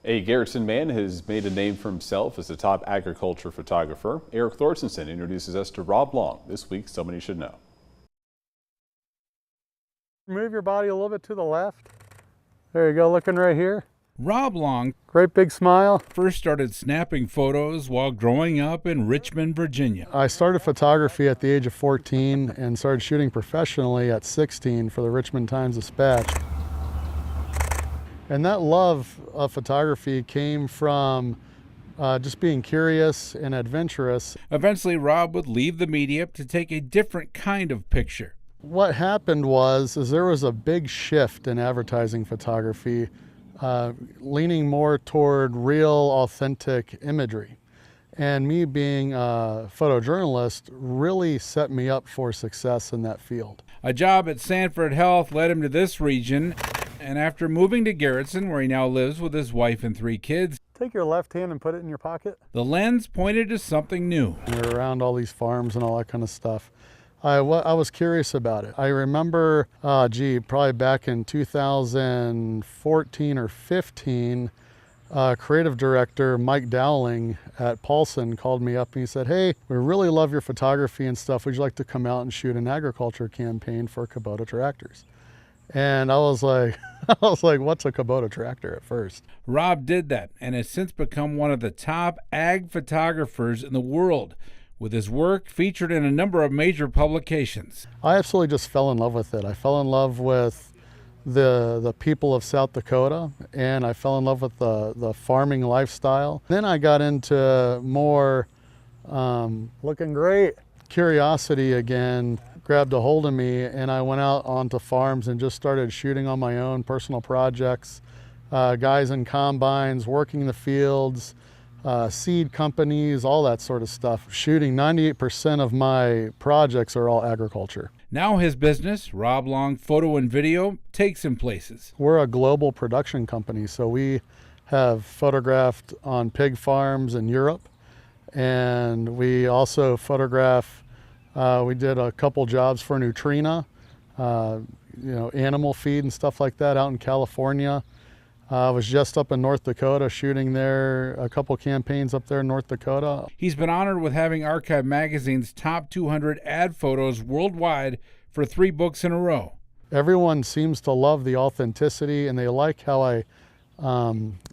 A Garretson man has made a name for himself as a top agriculture photographer. Eric Thorstensen introduces us to Robb Long. This week, Somebody Should Know. Move your body a little bit to the left. There you go, looking right here. Robb Long Great big smile. first started snapping photos while growing up in Richmond, Virginia. I started photography at the age of 14 and started shooting professionally at 16 for the Richmond Times-Dispatch. And that love of photography came from just being curious and adventurous. Eventually, Robb would leave the media to take a different kind of picture. What happened was there was a big shift in advertising photography, leaning more toward real, authentic imagery. And me being a photojournalist really set me up for success in that field. A job at Sanford Health led him to this region, and after moving to Garretson, where he now lives with his wife and 3 kids, Take your left hand and put it in your pocket. the lens pointed to something new. You're around all these farms and all that kind of stuff. I was curious about it. I remember, probably back in 2014 or 15, creative director Mike Dowling at Paulson called me up and he said, "Hey, we really love your photography and stuff. Would you like to come out and shoot an agriculture campaign for Kubota tractors?" And I was like, what's a Kubota tractor at first? Robb did that and has since become one of the top ag photographers in the world, with his work featured in a number of major publications. I absolutely just fell in love with it. I fell in love with the people of South Dakota, and I fell in love with the farming lifestyle. Then I got into more looking great. Curiosity again grabbed a hold of me, and I went out onto farms and just started shooting on my own personal projects, guys in combines, working the fields, seed companies, all that sort of stuff. Shooting 98% of my projects are all agriculture. Now his business, Robb Long Photo and Video, takes him places. We're a global production company, so we have photographed on pig farms in Europe, and we also photograph, we did a couple jobs for Nutrina, animal feed and stuff like that out in California. I was just up in North Dakota shooting there, a couple campaigns up there in North Dakota. He's been honored with having Archive Magazine's top 200 ad photos worldwide for 3 books in a row. Everyone seems to love the authenticity, and they like how I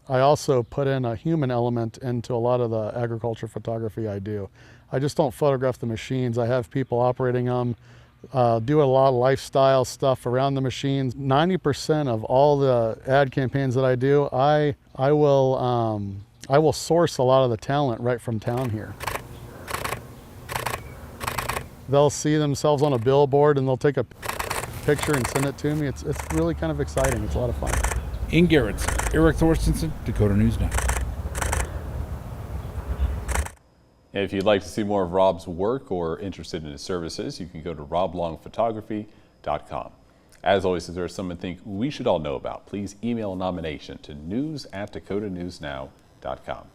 also put in a human element into a lot of the agriculture photography I do. I just don't photograph the machines. I have people operating them, do a lot of lifestyle stuff around the machines. 90% of all the ad campaigns that I do, I will source a lot of the talent right from town here. They'll see themselves on a billboard and they'll take a picture and send it to me. It's really kind of exciting. It's a lot of fun. In Garretson, Eric Thorstensen, Dakota News Now. If you'd like to see more of Robb's work or interested in his services, you can go to robblongphotography.com. As always, if there's something you think we should all know about, please email a nomination to news@dakotanewsnow.com.